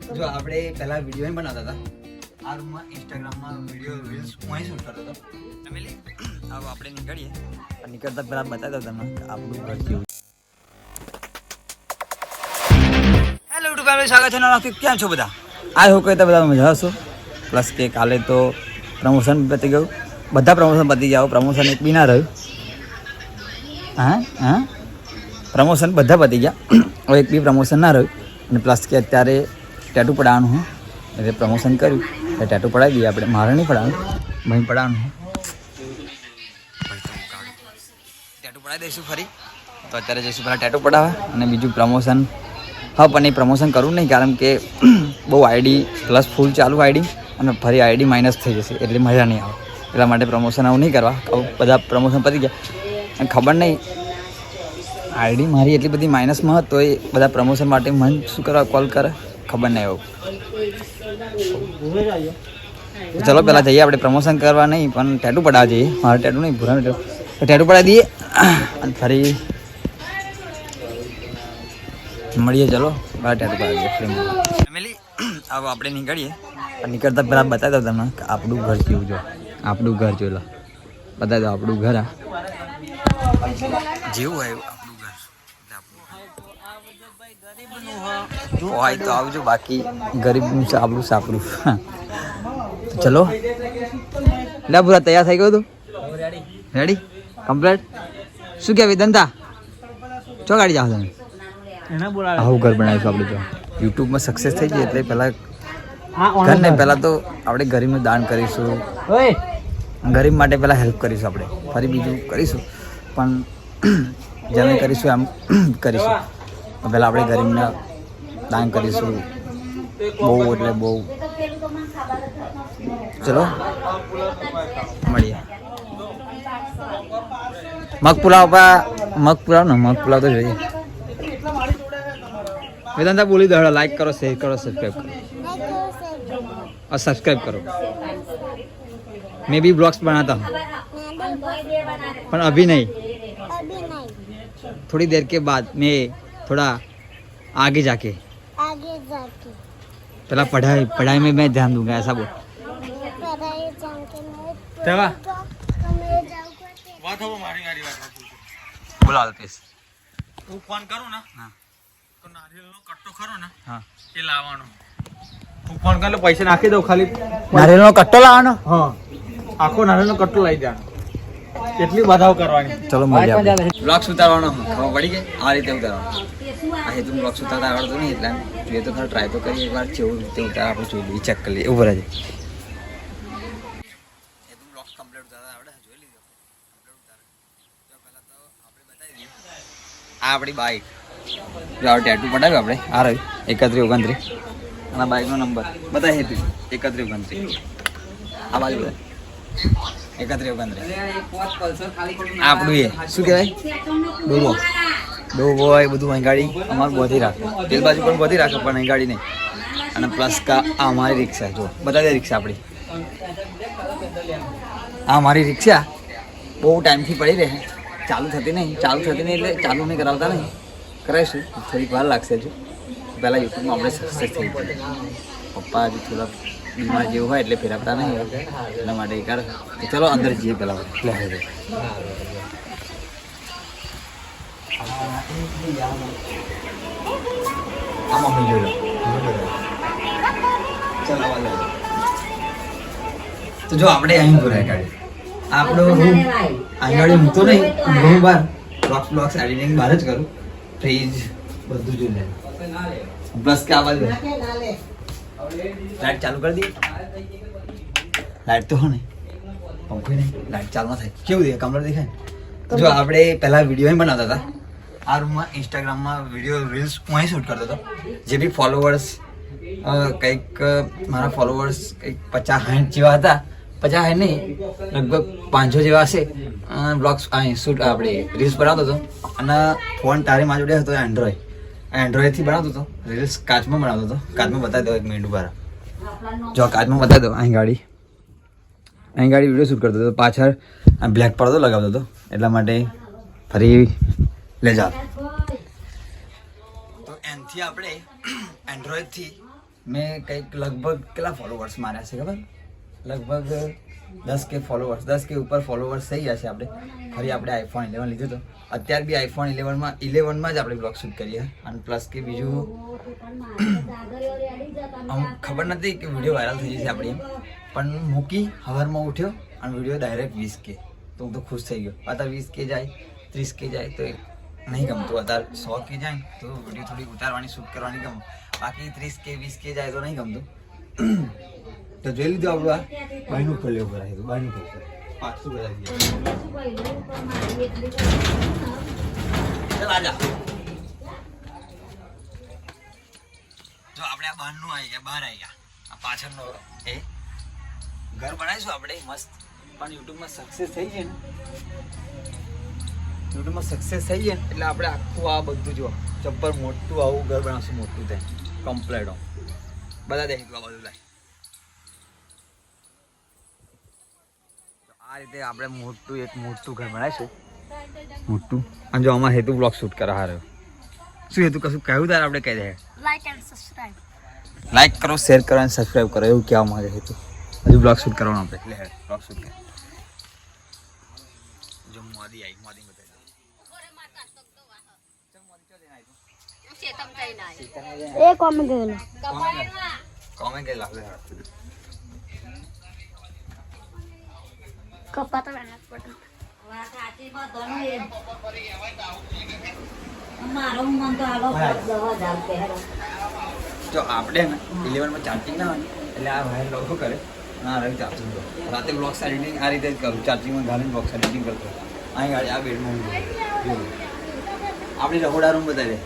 જો આપણે પહેલા વિડીયો બનાવતા હતા આ રૂમમાં ઇન્સ્ટાગ્રામમાં વિડીયો રીલ્સ હું અહીં શૂટ કરતો હતો ફેમિલી હવે આપણે નીકળીએ નીકળતા પહેલા બતાવી દઉં તમને કે આપણું ઘર કેવું હેલો યુટ્યુબ ફેમિલી સ્વાગત છે નવા કેમ છો બધા આ હું કહેતા બધા મજા હશો પ્લસ કે કાલે તો પ્રમોશન પતી ગયું બધા પ્રમોશન પતી ગયા પ્રમોશન એક બી ના રહ્યું હા પ્રમોશન બધા પતી ગયા હવે એક બી પ્રમોશન ના રહ્યું અને પ્લસ કે અત્યારે ટેટુ પડાવવાનું હું એટલે પ્રમોશન કર્યું એટલે ટેટુ પડાવી દઈએ આપણે મારે નહીં પડાવવાનું ભાઈ પડાવવાનું ટેટુ પડાવી દઈશું ફરી તો અત્યારે જઈશું પહેલાં ટેટુ પડાવવા અને બીજું પ્રમોશન હા પણ એ પ્રમોશન કરવું નહીં કારણ કે બહુ આઈડી પ્લસ ફૂલ ચાલુ આઈડી અને ફરી આઈડી માઇનસ થઈ જશે એટલે મજા નહીં આવે એટલા માટે પ્રમોશન આવું નહીં કરવા બધા પ્રમોશન પતી ગયા અને ખબર નહીં આઈડી મારી એટલી બધી માઇનસમાં તો એ બધા પ્રમોશન માટે મન શું કરવા કોલ કરે ખબર નહીં આવું ચલો પહેલાં જઈએ આપણે પ્રમોશન કરવા નહીં પણ ટેટુ પડાવવા જઈએ મારે ટેટુ નહીં ભૂરા ટેટુ પડાવી દઈએ અને ફરી મળીએ ચલો મારે ટેટુ પડાવી દઈએ ફેમિલી હવે આપણે નીકળીએ નીકળતા પહેલાં બતાવી દઉં તમને કે આપણું ઘર કેવું જો આપણું ઘર જોઈ લો બતાવી દો આપણું ઘર આ જેવું હોય હોય તો આવજો બાકી ગરીબનું સાબરું સાપરું ચલો લે પૂરા તૈયાર થઈ ગયું તું રેડી કમ્પ્લીટ શું કે વિદંતા ચો ગાડી જાઓ તમે આવું ઘર બનાવીશું આપણે તો યુટ્યુબમાં સક્સેસ થઈ ગઈ એટલે પહેલાં ઘર નહીં પહેલાં તો આપણે ગરીબનું દાન કરીશું ગરીબ માટે પહેલાં હેલ્પ કરીશું આપણે ફરી બીજું કરીશું પણ જેમ કરીશું એમ કરીશું પહેલાં આપણે ગરીબને દાન કરીશું બહુ એટલે બહુ ચલો મળીએ મગ પુલાવ ને મગ પુલાવ તો જોઈએ વેદાંતા બોલી દો લાઈક કરો શેર કરો સબસ્ક્રાઈબ કરો और सब्सक्राइब करो मैं भी ब्लॉग्स बनाता हूँ पर अभी नहीं थोड़ी देर के बाद मैं थोड़ा आगे जाके पहला पढ़ाई में मैं ध्यान दूंगा ऐसा बोल बोला अल्पेश હું ફોન કરું ને हाँ તો નારિયેળનો કટ્ટો ખરો ને हाँ એ લાવવાનો હું ફોન કરીને પૈસા નાખી દઉં ખાલી नारियल कट्टो लाવાનો હા આખો નારિયેળનો કટ્ટો લઈ જાણ એટલી બધાઓ કરવાની ચલો મળીએ બ્લોગ્સ ઉતારવાનો ખબર પડી ગઈ આ રીતે ઉતારવાનો આ હેતુ બ્લોગ્સ ઉતારતા આવડતું નહીં એટલે જોઈએ તો ખરા ટ્રાય તો કરીએ એકવાર જેવું રીતે ઉતાર આપણે જોઈ લઈએ ચેક કરી લઈએ ઉભર જ હેતુ બ્લોગ્સ કમ્પ્લીટ ઉતારતા આવડે જોઈ લીધો કમ્પ્લીટ ઉતાર તો પહેલાં તો આપણે બતાવી દઈએ આ આપણી બાઇક જો આ ટેટુ પડાવ્યું આપણે આ રહ્યું 3129 અને બાઇકનો નંબર બતાવી હેતુ 3129 આ બાજુ બધા 3129 આપણું એ શું કહેવાય ડોબો હોય બધું અહીં ગાડી અમારું બધી રાખે તેલ બાજુ પણ બધી રાખે પણ અહીં ગાડી નહીં અને પ્લસ કા આ અમારી રિક્ષા જો બતાવી દે રિક્ષા આપણી આ અમારી રિક્ષા બહુ ટાઈમથી પડી રહે ચાલુ થતી નહીં એટલે ચાલુ નહીં કરાવતા નહીં કરાવીશું થોડીક વાર લાગશે હજુ પહેલાં યુટ્યુબમાં આપણે સક્સેસ થઈ પડે પપ્પા હજુ થોડા બીમાર જેવું હોય એટલે ફેરવતા નહીં એટલા માટે કર ચલો અંદર જઈએ પેલા તો જો આપણે અહીં ભરાય ગાડી આપણો રૂમ આંગળી મૂકતો નહીં રૂમ બહાર બ્લોગ્સ એડિટિંગ બહાર જ કરું ફ્રીજ બધું જોઈ લે પ્લસ કે આ બાજુ લાઈટ ચાલુ કરી દી લાઈટ તો હો નહીં પંખો નહીં લાઈટ ચાલુ ના થાય કેવું દેખાય કમર દેખાય જો આપણે પહેલા વિડીયો બનાવતા હતા આ રૂમમાં ઇન્સ્ટાગ્રામમાં વિડીયો રીલ્સ હું અહીં શૂટ કરતો હતો જે બી ફોલોવર્સ કંઈક મારા ફોલોવર્સ કંઈક 50-60 જેવા હતા 50 નહીં લગભગ 500 જેવા હશે બ્લોગ્સ અહીં શૂટ આપણે રીલ્સ બનાવતો હતો અને ફોન તારી માં જોડે હતો એન્ડ્રોઈડથી બનાવતો હતો રીલ્સ કાચમાં બનાવતો હતો કાચમાં બતાવી દો એક મિનિટ ઉભા જો કાચમાં બતાવી દો અહીં ગાડી વિડીયો શૂટ કરતો હતો પાછળ બ્લેક પડદો લગાવતો હતો એટલા માટે ફરી લે જાઓ તો એનથી આપણે એન્ડ્રોઈડથી મેં કંઈક લગભગ કેટલા ફોલોવર્સ માર્યા છે ખબર? લગભગ 10K ફોલોવર્સ, 10K ઉપર ફોલોવર્સ થઈ ગયા છે આપણે. ફરી આપણે આઈફોન 11 લીધું તો અત્યારે બી આઈફોન 11માં જ આપણે બ્લોગ શૂટ કરીએ. અને પ્લસ કે બીજું ખબર નથી કે વિડીયો વાયરલ થઈ જશે આપણી, પણ મૂકી સવારમાં ઉઠ્યો અને વિડીયો ડાયરેક્ટ 20K, તો હું તો ખુશ થઈ ગયો. અત્યારે 20K જાય, 30K જાય તો નહીં ગમતું. અત્યારે 100K જાય તો વિડીયો થોડી ઉતારવાની શૂટ કરવાની ગમે, બાકી 30K 20K જાય તો નહીં ગમતું. તો જોઈ લીધું આપણું આ બાયનું ખોલ્યો ભરાય હતું, બાયનું ખોલ્યું પાછું ભરાઈ ગયા. ચાલ આજા. જો આપણે આ બહારનું આવી ગયા, બહાર આવી ગયા. આ પાછળનો એ ઘર બનાવીશું આપણે મસ્ત, પણ યુટ્યુબમાં સક્સેસ થઈ જાય ને, યુટ્યુબમાં સક્સેસ થઈ જાય ને એટલે આપણે આખું આ બધું જો ચપ્પર મોટું આવું ઘર બનાવશું, મોટું થાય કમ્પ્લેટ. બધા દેખીશું આ બધું થાય. આ રીતે આપણે એક મોટું ઘર બનાવીશું, મોટું. અને જો આમાં હેતુ બ્લોગ શૂટ કરવા હારે. શું હેતુ કશું કહ્યું તારે આપણે કહી દે? લાઈક કરો, શેર કરો અને સબસ્ક્રાઈબ કરો, એવું કહેવા માંગે હેતુ. હજુ બ્લોગ શૂટ કરવાનો આપણે, એટલે બ્લોગ શૂટ કરે. જો મોદી આવી, મોદી બતાવી કોમે ગયેલા કપાતા મહેનત પડે જો આપણે ને 11માં ચાર્જિંગ ના હોય એટલે આ વાયર લોકો કરે, ના રવિ ચાર્જિંગ કરો. રાતે બ્લોગ્સ એડિટિંગ આ રીતે જ કરું, ચાર્જિંગમાં ઘાલીને બ્લોગ્સ એડિટિંગ કરતો. અહીં ગાડી આ બેડમાં આપણી રહોડા રૂમ બતાવી દે.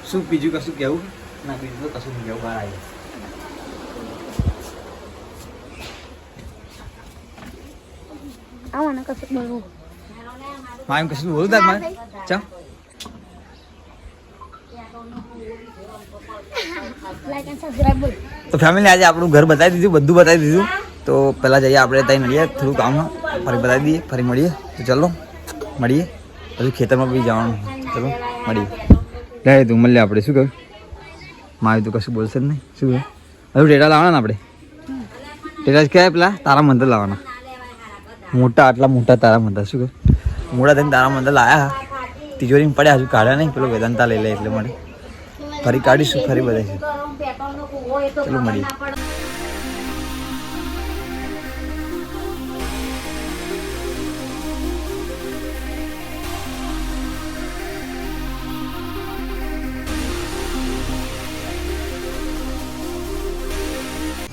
શું બીજું કશું કેવું? ના બીજું તો કશું નહીં કેવું, બહાર આવી. મારે કશું બોલું તાર મારે ચા. તો ફેમિલી આજે આપણું ઘર બતાવી દીધું, બધું બતાવી દીધું. તો પહેલાં જઈએ આપણે ત્યાં મળીએ, થોડું કામ ફરી બતાવી દઈએ, ફરી મળીએ. તો ચલો મળીએ, હજુ ખેતરમાં બી જવાનું. ચલો મળીએ. લે તું મળીએ આપણે. શું કહ્યું મારે? તું કશું બોલશે જ નહીં. શું કહ્યું? હજુ ટેટા લાવવાના આપણે. ટેટા જ કહેવાય પેલા તારા મંદર લાવવાના, મોટા, આટલા મોટા તારા મંદર. શું કહ્યું? મોટા થઈને તારા મંદર લાયા, તિજોરીમાં પડ્યા, હજુ કાઢ્યા નહીં. પેલો વેદાંતા લઈ લે એટલે મળે. ફરી કાઢીશું, ફરી બધાઈશું. ચલો મળીએ.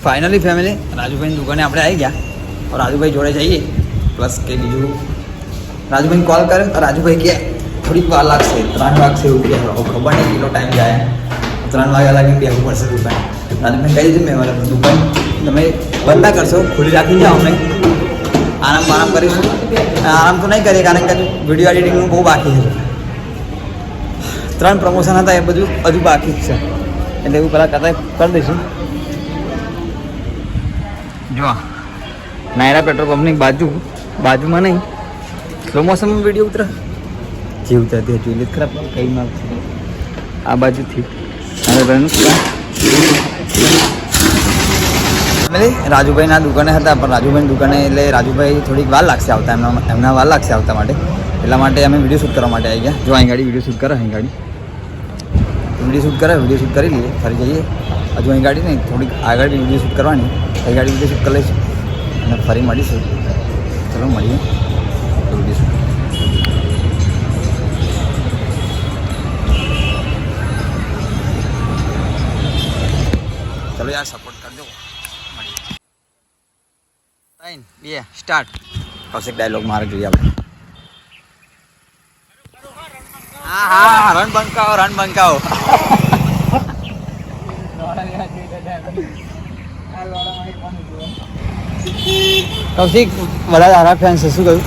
ફાઇનલી ફેમિલી રાજુભાઈની દુકાને આપણે આવી ગયા. રાજુભાઈ જોડે જઈએ, પ્લસ કે બીજું રાજુભાઈને કોલ કરે તો રાજુભાઈ કે થોડીક વાર લાગશે, 3 વાગશે એવું કહે. ખબર નહીં કેટલો ટાઈમ જાય, 3 વાગ્યા લાગીને બેસવું પડશે દુકાન. રાજુભાઈ કહી દીધું મેં મારા દુકાન તમે બંધ ના કરશો, ખુલ્લી રાખી જાઓ, અમે આરામ કરીશું. આરામ તો નહીં કરીએ કારણ કે વિડીયો એડિટિંગનું બહુ બાકી છે. 3 પ્રમોશન હતા એ બધું હજુ બાકી જ છે, એટલે એવું પહેલાં કરી દઈશું. જો નાયરા પેટ્રોલ પંપની બાજુમાં નહીં, સ્લો મોશનમાં વિડીયો ઉતરે જે ઉતરતી જોઈ લે. ખરાબ કઈ માં આ બાજુથી રાજુભાઈના દુકાને હતા, પણ રાજુભાઈની દુકાને એટલે રાજુભાઈ થોડીક વાર લાગશે આવતા, એમના વાર લાગશે આવતા માટે. એટલા માટે અમે વિડીયો શૂટ કરવા માટે આવી ગયા. જો અહીં ગાડી વિડીયો શૂટ કરે, અહીં ગાડી વિડીયો શૂટ કરી લઈએ, ફરી જઈએ. હજુ અહીં ગાડી નહીં, થોડીક આગળ બી વિડીયો શૂટ કરવાની, અહીં ગાડી વિડીયો શૂટ કરી લઈશું અને ફરી મળીશું. ચલો મળીએ વિડીયો શૂટ. ચલો યાર સપોર્ટ કરજો. મળીએ. 3, 2 સ્ટાર્ટ. કૌશિક ડાયલોગ મારે જોઈએ આપણે. હા રન બંકાવો. કૌશિક બધા તારા ફેન છે, શું કહ્યું?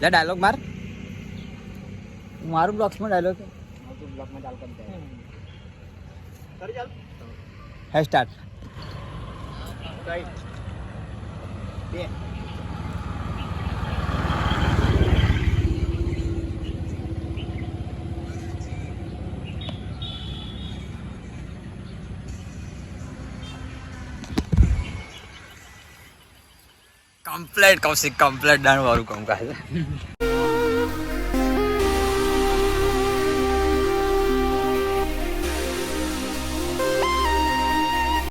લે ડાયલોગ મારું બ્લોગ્સમાં ડાયલોગ હે સ્ટાર્ટ. કમ્પ્લેટ કૌશિક કમ્પ્લેટ દાણ વાળું કામ કરે